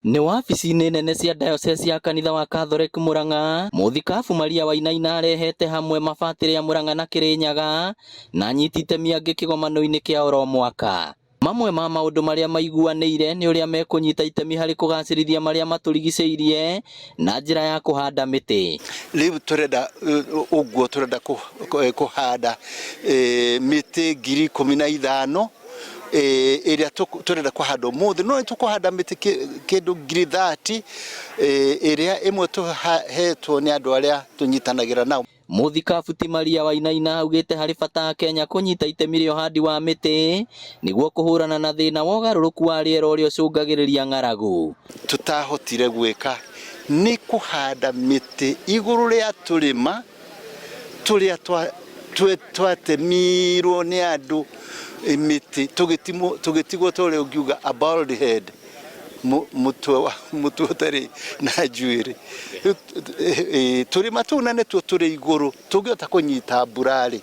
Nĩ wabici-inĩ nene cia diocese ya kanitha wa Catholic Murang'a, mũthikabu Maria Wainaina arehete hamwe Mabatĩrĩ ya Murang'a na Kirinyaga na anyiti itemi angĩ kĩgomano-inĩ kĩa oro mwaka. Mamwe ma maũndũ marĩa maiguanĩire nĩ ũrĩa mekũnyita itemi harĩ kũgacĩrithia marĩa matũrigicĩirie na njĩra ya kũhanda mĩtĩ. Rĩu turenda kũhanda mĩtĩ 15,000 ĩrĩa turenda kũhanda ũmũthĩ, no tũkũhanda mĩtĩ kĩndũ 30,000 ĩrĩa ĩmwe tũhetwo nĩ andũ arĩa tũnyitanagĩra nao. Mũthikabu ti Maria Wainaina augĩte harĩ bata Kenya kũnyita itemi rĩa ũhandi wa mĩtĩ nĩguo kũhũrana na thĩna wa ũgarũrũku wa rĩera ũrĩa ũcũngagĩrĩria ng'aragu. Tutahotire gwĩka nĩ kũhanda mĩtĩ igũrũ rĩa tũrĩma tũrĩa twatemirwo nĩ andũ mĩtĩ tũgĩtigwo tũrĩa ũngiuga a bald head, mũtwe ũtarĩ na njuĩrĩ. Tũrĩma tũu na nĩtuo tũrĩ igũrũ tũngĩhota kũnyita mbura-rĩ,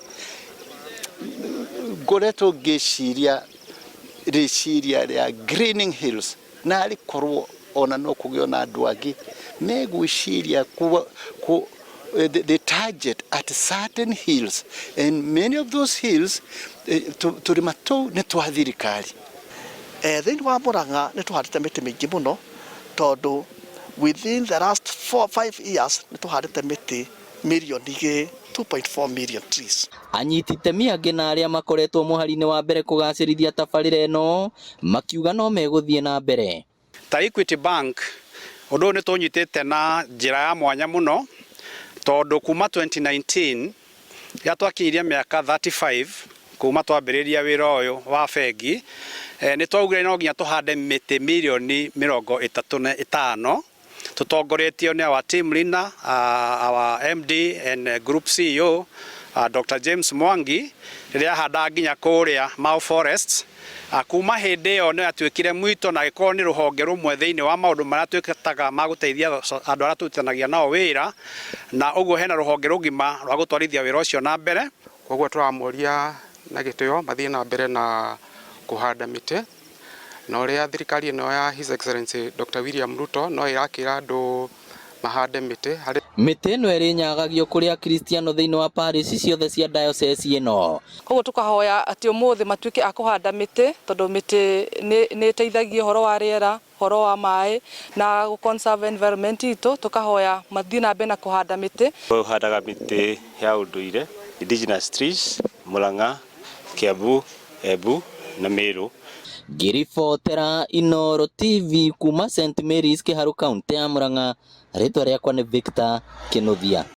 ngoretwo ngĩciria rĩciria rĩa greening hills, na rĩkorwo ona no kũgĩo na andũ angĩ megwĩciria the target at certain hills, and many of those hills tũrĩma tũu nĩ twa thirikari. Thĩinĩ wa Murang'a nĩ tũhandĩte mĩtĩ mĩingĩ mũno, tondũ within the last 4-5 years nĩ tũhandĩte mĩtĩ mirioni 2.4 million trees. Anyiti itemi angĩ na arĩa makoretwo mũhari-inĩ wa mbere kũgacĩrithia tabarĩra ĩno makiuga no megũthiĩ na mbere. Ta Equity Bank, ũndũ nĩ tũnyitĩte na njĩra ya mwanya mũno, tondũ kuma 2019 ya twakinyirie mĩaka 35 kuma twambĩrĩria wĩra ũyũ wa bengi, nĩ twaugire no nginya tũhande mĩtĩ milioni 35 tũtongoretio nĩ our team leader, our MD and group CEO, Dr. James Mwangi, rĩrĩa ahanda nginya kũrĩa Mau Forest. Kuma hĩndĩ ĩyo nĩ atuĩkire mwito na gĩkorwo nĩ rũhonge rũmwe thĩinĩ wa maũndũ marĩa twĩkaga ma gũteithia andũ arĩa tũrutithanagia nao wĩra, na ũguo hena rũhonge rũgima rwa gũtwarithia wĩra ũcio na mbere. Koguo tũramũria na gĩtĩo mathiĩ na mbere na kũhanda mĩtĩ, na ũrĩa thirikari ĩno ya His Excellency Dr. William Ruto no ĩrakĩra andũ mahande mĩtĩ. Mĩtĩ ĩno ĩrĩnyagagio kũrĩ akristiano thĩinĩ wa parish ciothe cia diocese ĩno. Koguo tũkahoya atĩ ũmũthĩ matuĩke a kũhanda mĩtĩ, tondũ mĩtĩ nĩ ĩteithagia ũhoro wa rĩera, ũhoro wa maĩ na gũ-conserve environment itũ. Tũkahoya mathiĩ na mbere na kũhanda mĩtĩ. Tũhandaga mĩtĩ ya ũndũire, indigenous trees, Murang'a, Kiambu, Embu na Meru. Ngĩribotera Inooro TV kuma St Mary's Kĩharũ kaunti ya Murang'a, rĩtwa rĩakwa nĩ Victor Kĩnuthia.